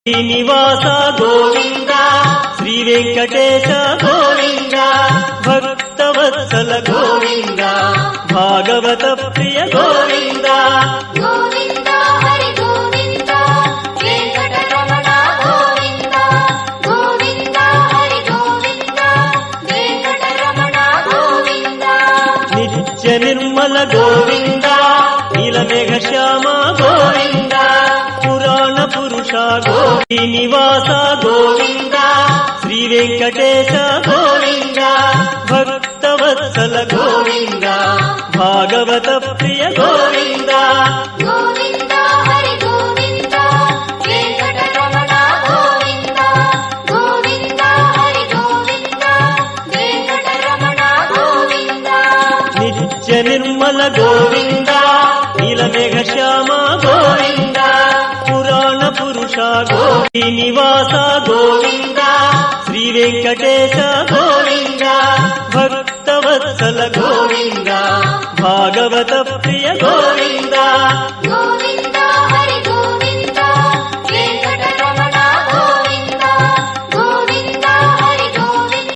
శ్రీనివాస గోవింద శ్రీ వెంకటేశ గోవింద భక్తవత్సల గోవింద భాగవత ప్రియ గోవింద గోవింద హరి గోవింద వెంకటరమణ గోవింద గోవింద హరి గోవింద వెంకటరమణ గోవింద నిత్య నిర్మల గోవింద నీలమేఘ శ్యామ గోవింద పురాణ పురుష శ్రీనివాస గోవింద శ్రీ వెంకటేశ గోవింద భక్తవత్సల గోవింద భాగవత ప్రియ గోవింద గోవింద హరి గోవింద వెంకటరమణ గోవింద గోవింద హరి గోవింద వెంకటరమణ గోవింద నిత్య నిర్మల గోవింద నీలమేఘ శ్యామ గోవింద పురాణ పురుష శ్రీనివాస గోవింద శ్రీ వెంకటేశ గోవింద భక్తవత్సల గోవింద భాగవత ప్రియ గోవింద గోవింద